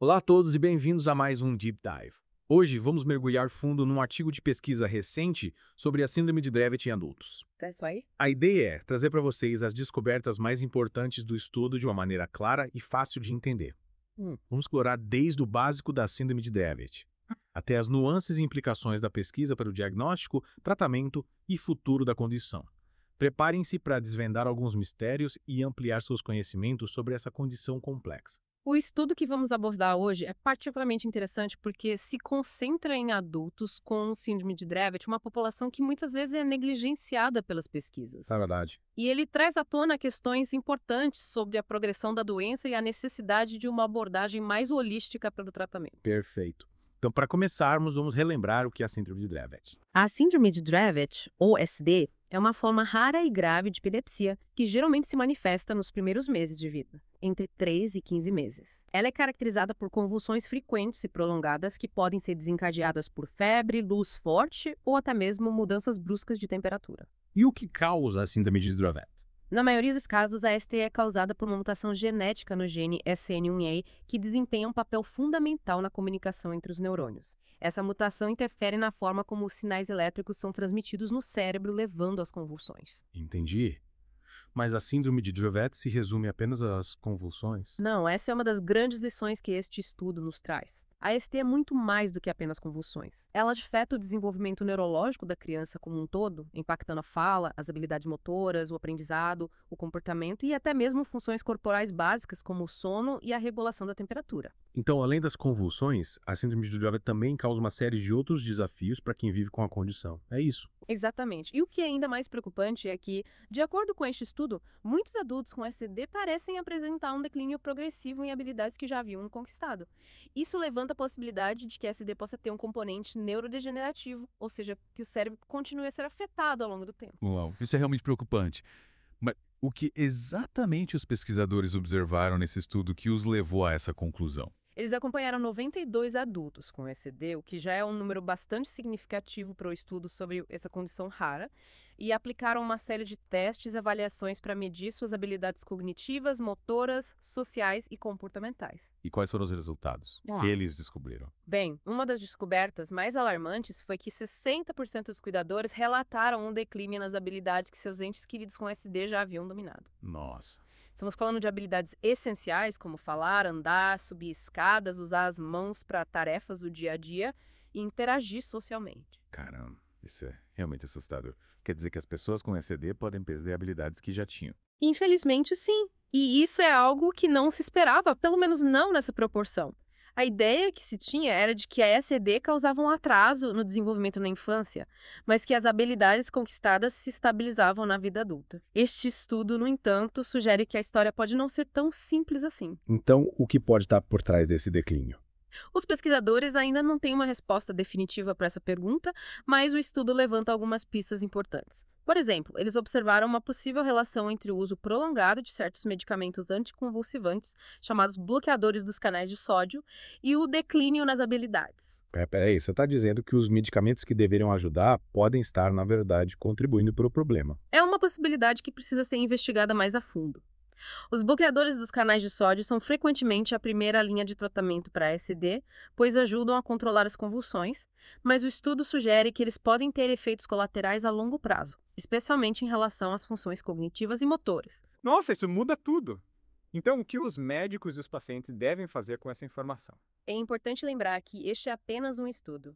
Olá a todos e bem-vindos a mais um Deep Dive. Hoje vamos mergulhar fundo num artigo de pesquisa recente sobre a síndrome de Dravet em adultos. That's why? A ideia é trazer para vocês as descobertas mais importantes do estudo de uma maneira clara e fácil de entender. Vamos explorar desde o básico da síndrome de Dravet até as nuances e implicações da pesquisa para o diagnóstico, tratamento e futuro da condição. Preparem-se para desvendar alguns mistérios e ampliar seus conhecimentos sobre essa condição complexa. O estudo que vamos abordar hoje é particularmente interessante porque se concentra em adultos com síndrome de Dravet, uma população que muitas vezes é negligenciada pelas pesquisas. É verdade. E ele traz à tona questões importantes sobre a progressão da doença e a necessidade de uma abordagem mais holística para o tratamento. Perfeito. Então, para começarmos, vamos relembrar o que é a síndrome de Dravet. A síndrome de Dravet, ou SD, é uma forma rara e grave de epilepsia que geralmente se manifesta nos primeiros meses de vida, entre 3 e 15 meses. Ela é caracterizada por convulsões frequentes e prolongadas que podem ser desencadeadas por febre, luz forte ou até mesmo mudanças bruscas de temperatura. E o que causa a síndrome de Dravet? Na maioria dos casos, a ST é causada por uma mutação genética no gene SN1A que desempenha um papel fundamental na comunicação entre os neurônios. Essa mutação interfere na forma como os sinais elétricos são transmitidos no cérebro, levando às convulsões. Entendi. Mas a síndrome de Dravet se resume apenas às convulsões? Não, essa é uma das grandes lições que este estudo nos traz. A ST é muito mais do que apenas convulsões. Ela afeta o desenvolvimento neurológico da criança como um todo, impactando a fala, as habilidades motoras, o aprendizado, o comportamento e até mesmo funções corporais básicas como o sono e a regulação da temperatura. Então, além das convulsões, a síndrome de Dravet também causa uma série de outros desafios para quem vive com a condição. É isso. Exatamente. E o que é ainda mais preocupante é que, de acordo com este estudo, muitos adultos com SD parecem apresentar um declínio progressivo em habilidades que já haviam conquistado. Isso levanta a possibilidade de que a SD possa ter um componente neurodegenerativo, ou seja, que o cérebro continue a ser afetado ao longo do tempo. Uau, isso é realmente preocupante. Mas o que exatamente os pesquisadores observaram nesse estudo que os levou a essa conclusão? Eles acompanharam 92 adultos com SD, o que já é um número bastante significativo para o estudo sobre essa condição rara, e aplicaram uma série de testes e avaliações para medir suas habilidades cognitivas, motoras, sociais e comportamentais. E quais foram os resultados que eles descobriram? Bem, uma das descobertas mais alarmantes foi que 60% dos cuidadores relataram um declínio nas habilidades que seus entes queridos com SD já haviam dominado. Nossa, Estamos falando de habilidades essenciais, como falar, andar, subir escadas, usar as mãos para tarefas do dia a dia e interagir socialmente. caramba, isso é realmente assustador. Quer dizer que as pessoas com ECD podem perder habilidades que já tinham. Infelizmente, sim. E isso é algo que não se esperava, pelo menos não nessa proporção. A ideia que se tinha era de que a ECD causava um atraso no desenvolvimento na infância, mas que as habilidades conquistadas se estabilizavam na vida adulta. Este estudo, no entanto, sugere que a história pode não ser tão simples assim. Então, o que pode estar por trás desse declínio? Os pesquisadores ainda não têm uma resposta definitiva para essa pergunta, mas o estudo levanta algumas pistas importantes. Por exemplo, eles observaram uma possível relação entre o uso prolongado de certos medicamentos anticonvulsivantes, chamados bloqueadores dos canais de sódio, e o declínio nas habilidades. Peraí, você está dizendo que os medicamentos que deveriam ajudar podem estar, na verdade, contribuindo para o problema. É uma possibilidade que precisa ser investigada mais a fundo. Os bloqueadores dos canais de sódio são frequentemente a primeira linha de tratamento para SD, pois ajudam a controlar as convulsões, mas o estudo sugere que eles podem ter efeitos colaterais a longo prazo, especialmente em relação às funções cognitivas e motoras. Nossa, isso muda tudo! Então, o que os médicos e os pacientes devem fazer com essa informação? É importante lembrar que este é apenas um estudo,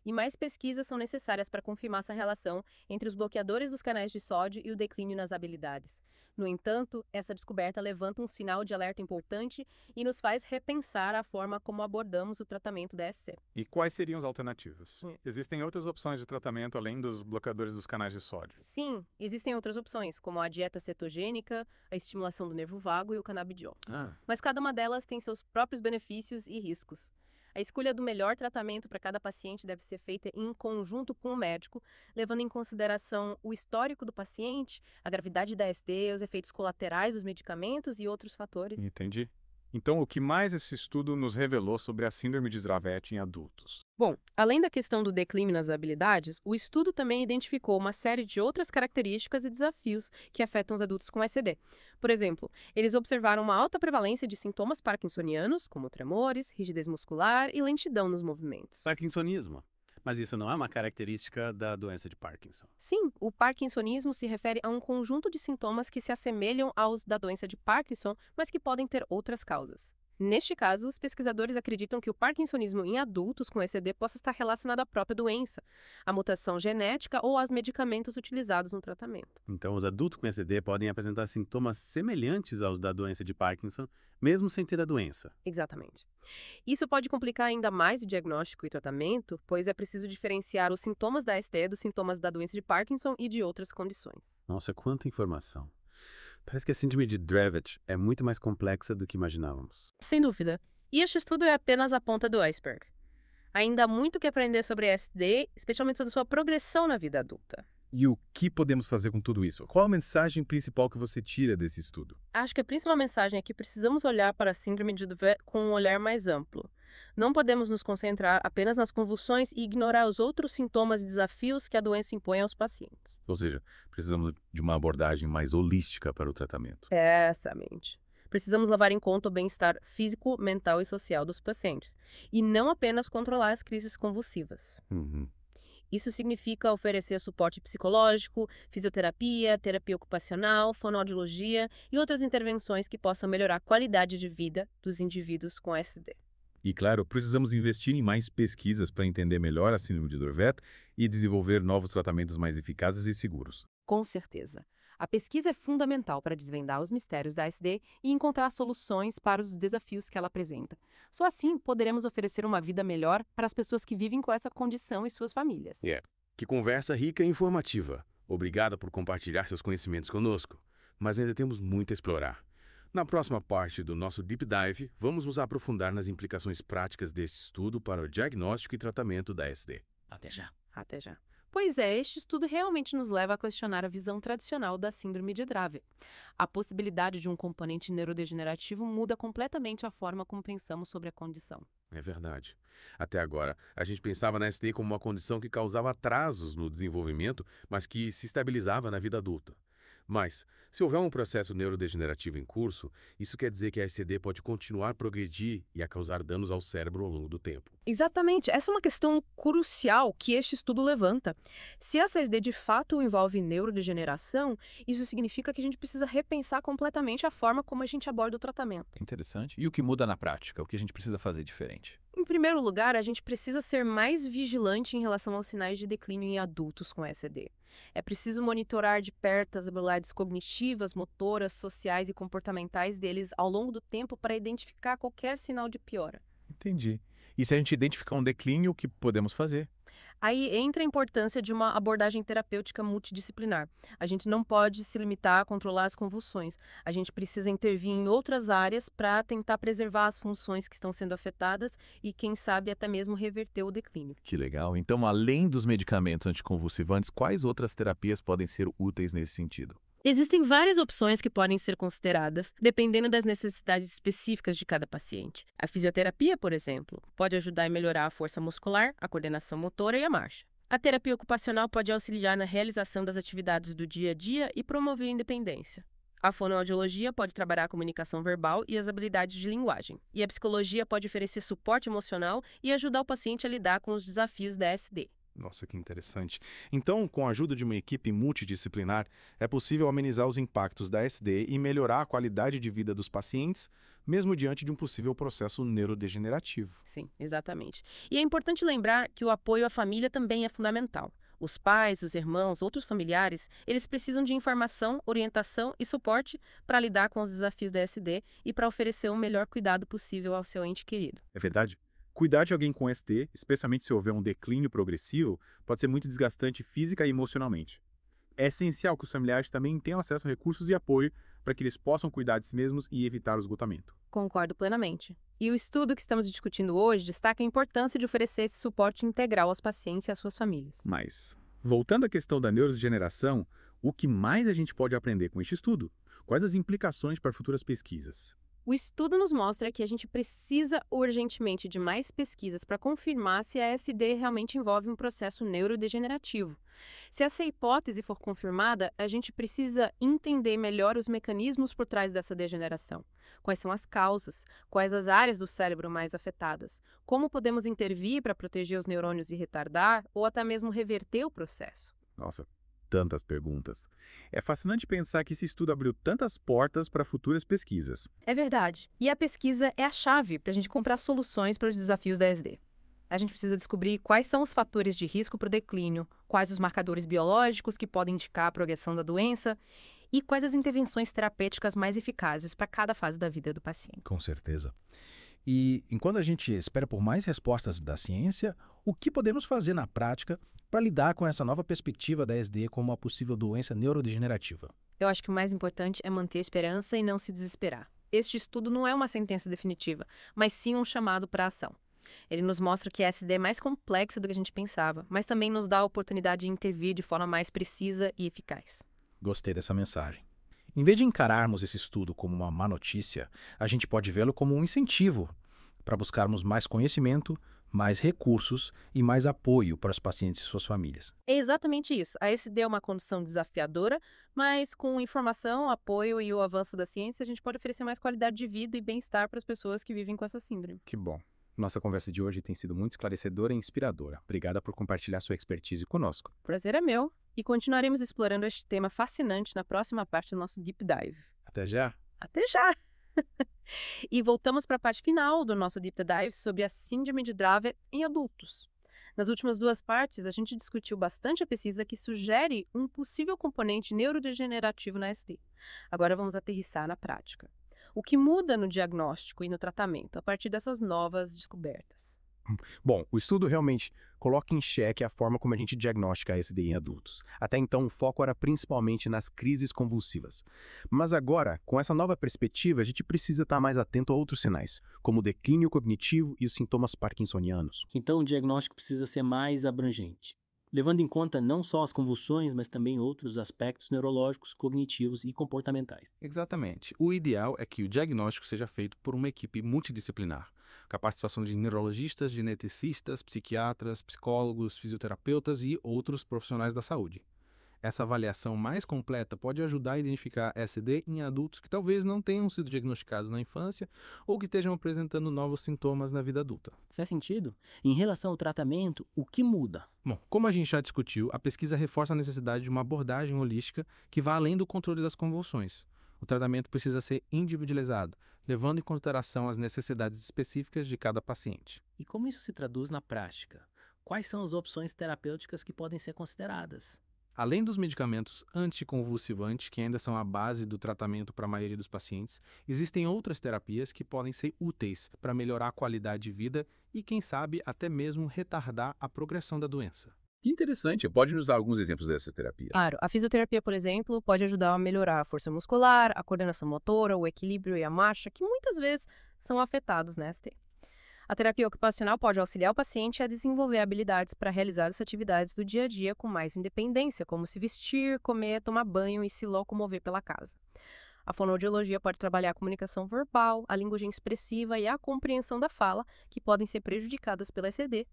e mais pesquisas são necessárias para confirmar essa relação entre os bloqueadores dos canais de sódio e o declínio nas habilidades. No entanto, essa descoberta levanta um sinal de alerta importante e nos faz repensar a forma como abordamos o tratamento da SC. E quais seriam as alternativas? Hum. Existem outras opções de tratamento além dos bloqueadores dos canais de sódio? Sim, existem outras opções, como a dieta cetogênica, a estimulação do nervo vago e o canabidiol. Mas cada uma delas tem seus próprios benefícios e riscos. A escolha do melhor tratamento para cada paciente deve ser feita em conjunto com o médico, levando em consideração o histórico do paciente, a gravidade da SD, os efeitos colaterais dos medicamentos e outros fatores. Entendi. Então, o que mais esse estudo nos revelou sobre a síndrome de Dravet em adultos? Bom, além da questão do declínio nas habilidades, o estudo também identificou uma série de outras características e desafios que afetam os adultos com SD. Por exemplo, eles observaram uma alta prevalência de sintomas parkinsonianos, como tremores, rigidez muscular e lentidão nos movimentos. Parkinsonismo. Mas isso não é uma característica da doença de Parkinson. Sim, o parkinsonismo se refere a um conjunto de sintomas que se assemelham aos da doença de Parkinson, mas que podem ter outras causas. Neste caso, os pesquisadores acreditam que o parkinsonismo em adultos com ECD possa estar relacionado à própria doença, à mutação genética ou aos medicamentos utilizados no tratamento. Então, os adultos com ECD podem apresentar sintomas semelhantes aos da doença de Parkinson, mesmo sem ter a doença. Exatamente. Isso pode complicar ainda mais o diagnóstico e tratamento, pois é preciso diferenciar os sintomas da SD dos sintomas da doença de Parkinson e de outras condições. Nossa, quanta informação. Parece que a síndrome de Dravet é muito mais complexa do que imaginávamos. Sem dúvida. E este estudo é apenas a ponta do iceberg. Ainda há muito que aprender sobre SD, especialmente sobre sua progressão na vida adulta. E o que podemos fazer com tudo isso? Qual a mensagem principal que você tira desse estudo? Acho que a principal mensagem é que precisamos olhar para a síndrome de Dravet com um olhar mais amplo. Não podemos nos concentrar apenas nas convulsões e ignorar os outros sintomas e desafios que a doença impõe aos pacientes. Ou seja, precisamos de uma abordagem mais holística para o tratamento. Exatamente. Precisamos levar em conta o bem-estar físico, mental e social dos pacientes, e não apenas controlar as crises convulsivas. Isso significa oferecer suporte psicológico, fisioterapia, terapia ocupacional, fonoaudiologia e outras intervenções que possam melhorar a qualidade de vida dos indivíduos com SD. E, claro, precisamos investir em mais pesquisas para entender melhor a síndrome de Dravet e desenvolver novos tratamentos mais eficazes e seguros. Com certeza. A pesquisa é fundamental para desvendar os mistérios da SD e encontrar soluções para os desafios que ela apresenta. Só assim poderemos oferecer uma vida melhor para as pessoas que vivem com essa condição e suas famílias. Que conversa rica e informativa. Obrigada por compartilhar seus conhecimentos conosco. Mas ainda temos muito a explorar. Na próxima parte do nosso Deep Dive, vamos nos aprofundar nas implicações práticas desse estudo para o diagnóstico e tratamento da SD. Até já. Até já. Pois é, este estudo realmente nos leva a questionar a visão tradicional da síndrome de Dravet. A possibilidade de um componente neurodegenerativo muda completamente a forma como pensamos sobre a condição. É verdade. Até agora, a gente pensava na SD como uma condição que causava atrasos no desenvolvimento, mas que se estabilizava na vida adulta. Mas, se houver um processo neurodegenerativo em curso, isso quer dizer que a SD pode continuar a progredir e a causar danos ao cérebro ao longo do tempo. Exatamente. Essa é uma questão crucial que este estudo levanta. Se essa SD de fato envolve neurodegeneração, isso significa que a gente precisa repensar completamente a forma como a gente aborda o tratamento. Interessante. E o que muda na prática? O que a gente precisa fazer diferente? Em primeiro lugar, a gente precisa ser mais vigilante em relação aos sinais de declínio em adultos com SD. É preciso monitorar de perto as habilidades cognitivas, motoras, sociais e comportamentais deles ao longo do tempo para identificar qualquer sinal de piora. Entendi. E se a gente identificar um declínio, o que podemos fazer? Aí entra a importância de uma abordagem terapêutica multidisciplinar. A gente não pode se limitar a controlar as convulsões. A gente precisa intervir em outras áreas para tentar preservar as funções que estão sendo afetadas e, quem sabe, até mesmo reverter o declínio. Que legal. Então, além dos medicamentos anticonvulsivantes, quais outras terapias podem ser úteis nesse sentido? Existem várias opções que podem ser consideradas, dependendo das necessidades específicas de cada paciente. A fisioterapia, por exemplo, pode ajudar a melhorar a força muscular, a coordenação motora e a marcha. A terapia ocupacional pode auxiliar na realização das atividades do dia a dia e promover a independência. A fonoaudiologia pode trabalhar a comunicação verbal e as habilidades de linguagem. E a psicologia pode oferecer suporte emocional e ajudar o paciente a lidar com os desafios da SD. Nossa, que interessante. Então, com a ajuda de uma equipe multidisciplinar, é possível amenizar os impactos da SD e melhorar a qualidade de vida dos pacientes, mesmo diante de um possível processo neurodegenerativo. Sim, exatamente. E é importante lembrar que o apoio à família também é fundamental. Os pais, os irmãos, outros familiares, eles precisam de informação, orientação e suporte para lidar com os desafios da SD e para oferecer o melhor cuidado possível ao seu ente querido. É verdade? Cuidar de alguém com SD, especialmente se houver um declínio progressivo, pode ser muito desgastante física e emocionalmente. É essencial que os familiares também tenham acesso a recursos e apoio para que eles possam cuidar de si mesmos e evitar o esgotamento. Concordo plenamente. E o estudo que estamos discutindo hoje destaca a importância de oferecer esse suporte integral aos pacientes e às suas famílias. Mas, voltando à questão da neurodegeneração, o que mais a gente pode aprender com este estudo? Quais as implicações para futuras pesquisas? O estudo nos mostra que a gente precisa urgentemente de mais pesquisas para confirmar se a SD realmente envolve um processo neurodegenerativo. Se essa hipótese for confirmada, a gente precisa entender melhor os mecanismos por trás dessa degeneração. Quais são as causas? Quais as áreas do cérebro mais afetadas? Como podemos intervir para proteger os neurônios e retardar, ou até mesmo reverter o processo? Nossa, tantas perguntas. É fascinante pensar que esse estudo abriu tantas portas para futuras pesquisas. É verdade. E a pesquisa é a chave para a gente comprar soluções para os desafios da SD. A gente precisa descobrir quais são os fatores de risco para o declínio, quais os marcadores biológicos que podem indicar a progressão da doença e quais as intervenções terapêuticas mais eficazes para cada fase da vida do paciente. Com certeza. E enquanto a gente espera por mais respostas da ciência, o que podemos fazer na prática para lidar com essa nova perspectiva da SD como uma possível doença neurodegenerativa? Eu acho que o mais importante é manter a esperança e não se desesperar. Este estudo não é uma sentença definitiva, mas sim um chamado para a ação. Ele nos mostra que a SD é mais complexa do que a gente pensava, mas também nos dá a oportunidade de intervir de forma mais precisa e eficaz. Gostei dessa mensagem. Em vez de encararmos esse estudo como uma má notícia, a gente pode vê-lo como um incentivo para buscarmos mais conhecimento, mais recursos e mais apoio para os pacientes e suas famílias. É exatamente isso. A SD é uma condição desafiadora, mas com informação, apoio e o avanço da ciência, a gente pode oferecer mais qualidade de vida e bem-estar para as pessoas que vivem com essa síndrome. Que bom. Nossa conversa de hoje tem sido muito esclarecedora e inspiradora. Obrigada por compartilhar sua expertise conosco. O prazer é meu. E continuaremos explorando este tema fascinante na próxima parte do nosso Deep Dive. Até já! Até já! E voltamos para a parte final do nosso Deep Dive sobre a síndrome de Dravet em adultos. Nas últimas duas partes, a gente discutiu bastante a pesquisa que sugere um possível componente neurodegenerativo na SD. Agora vamos aterrissar na prática. O que muda no diagnóstico e no tratamento a partir dessas novas descobertas? Bom, o estudo realmente coloca em xeque a forma como a gente diagnostica a SD em adultos. Até então, o foco era principalmente nas crises convulsivas. Mas agora, com essa nova perspectiva, a gente precisa estar mais atento a outros sinais, como o declínio cognitivo e os sintomas parkinsonianos. Então, o diagnóstico precisa ser mais abrangente, levando em conta não só as convulsões, mas também outros aspectos neurológicos, cognitivos e comportamentais. Exatamente. O ideal é que o diagnóstico seja feito por uma equipe multidisciplinar, com a participação de neurologistas, geneticistas, psiquiatras, psicólogos, fisioterapeutas e outros profissionais da saúde. Essa avaliação mais completa pode ajudar a identificar SD em adultos que talvez não tenham sido diagnosticados na infância ou que estejam apresentando novos sintomas na vida adulta. Faz sentido? Em relação ao tratamento, o que muda? Bom, como a gente já discutiu, a pesquisa reforça a necessidade de uma abordagem holística que vá além do controle das convulsões. O tratamento precisa ser individualizado, levando em consideração as necessidades específicas de cada paciente. E como isso se traduz na prática? Quais são as opções terapêuticas que podem ser consideradas? Além dos medicamentos anticonvulsivantes, que ainda são a base do tratamento para a maioria dos pacientes, existem outras terapias que podem ser úteis para melhorar a qualidade de vida e, quem sabe, até mesmo retardar a progressão da doença. Que interessante. Pode nos dar alguns exemplos dessa terapia? Claro, a fisioterapia, por exemplo, pode ajudar a melhorar a força muscular, a coordenação motora, o equilíbrio e a marcha, que muitas vezes são afetados na ST. A terapia ocupacional pode auxiliar o paciente a desenvolver habilidades para realizar as atividades do dia a dia com mais independência, como se vestir, comer, tomar banho e se locomover pela casa. A fonoaudiologia pode trabalhar a comunicação verbal, a linguagem expressiva e a compreensão da fala, que podem ser prejudicadas pela SCD.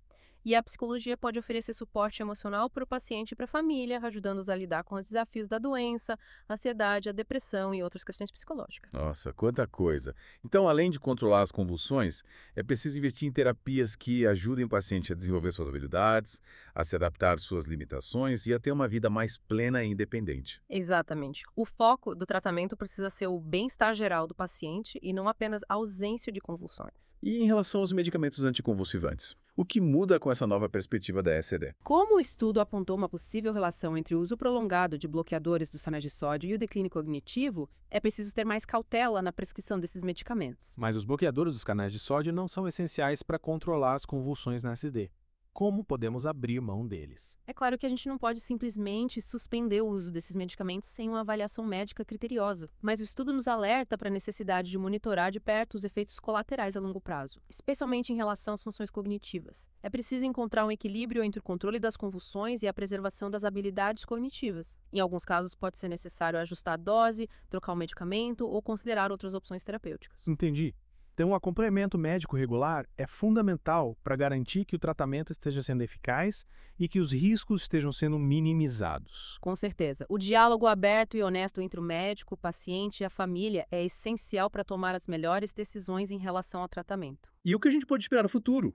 E a psicologia pode oferecer suporte emocional para o paciente e para a família, ajudando-os a lidar com os desafios da doença, a ansiedade, a depressão e outras questões psicológicas. Nossa, quanta coisa. Então, além de controlar as convulsões, é preciso investir em terapias que ajudem o paciente a desenvolver suas habilidades, a se adaptar às suas limitações e a ter uma vida mais plena e independente. Exatamente. O foco do tratamento precisa ser o bem-estar geral do paciente e não apenas a ausência de convulsões. E em relação aos medicamentos anticonvulsivantes? O que muda com essa nova perspectiva da SCD? Como o estudo apontou uma possível relação entre o uso prolongado de bloqueadores dos canais de sódio e o declínio cognitivo, é preciso ter mais cautela na prescrição desses medicamentos. Mas os bloqueadores dos canais de sódio não são essenciais para controlar as convulsões na SD. como podemos abrir mão deles. É claro que a gente não pode simplesmente suspender o uso desses medicamentos sem uma avaliação médica criteriosa, mas o estudo nos alerta para a necessidade de monitorar de perto os efeitos colaterais a longo prazo, especialmente em relação às funções cognitivas. É preciso encontrar um equilíbrio entre o controle das convulsões e a preservação das habilidades cognitivas. Em alguns casos, pode ser necessário ajustar a dose, trocar o medicamento ou considerar outras opções terapêuticas. Entendi. Então, o acompanhamento médico regular é fundamental para garantir que o tratamento esteja sendo eficaz e que os riscos estejam sendo minimizados. Com certeza. O diálogo aberto e honesto entre o médico, o paciente e a família é essencial para tomar as melhores decisões em relação ao tratamento. E o que a gente pode esperar no futuro?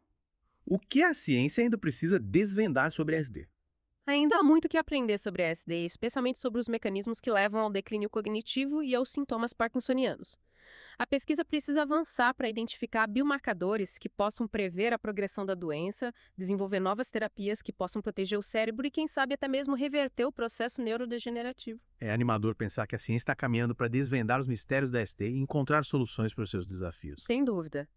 O que a ciência ainda precisa desvendar sobre a ASD? Ainda há muito que aprender sobre a ASD, especialmente sobre os mecanismos que levam ao declínio cognitivo e aos sintomas parkinsonianos. A pesquisa precisa avançar para identificar biomarcadores que possam prever a progressão da doença, desenvolver novas terapias que possam proteger o cérebro e, quem sabe, até mesmo reverter o processo neurodegenerativo. É animador pensar que a ciência está caminhando para desvendar os mistérios da ASD e encontrar soluções para os seus desafios. Sem dúvida.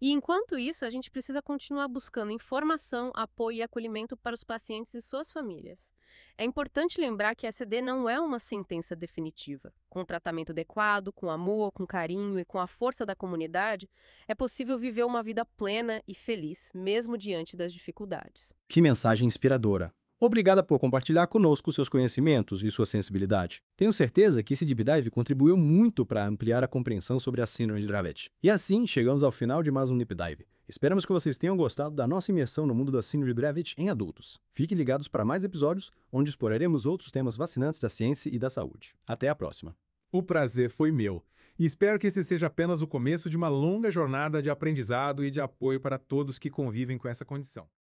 E enquanto isso, a gente precisa continuar buscando informação, apoio e acolhimento para os pacientes e suas famílias. É importante lembrar que a ASD não é uma sentença definitiva. Com tratamento adequado, com amor, com carinho e com a força da comunidade, é possível viver uma vida plena e feliz, mesmo diante das dificuldades. Que mensagem inspiradora! Obrigada por compartilhar conosco seus conhecimentos e sua sensibilidade. Tenho certeza que esse Deep Dive contribuiu muito para ampliar a compreensão sobre a síndrome de Dravet. E assim, chegamos ao final de mais um Deep Dive. Esperamos que vocês tenham gostado da nossa imersão no mundo da síndrome de Dravet em adultos. Fiquem ligados para mais episódios, onde exploraremos outros temas fascinantes da ciência e da saúde. Até a próxima! O prazer foi meu. E espero que esse seja apenas o começo de uma longa jornada de aprendizado e de apoio para todos que convivem com essa condição.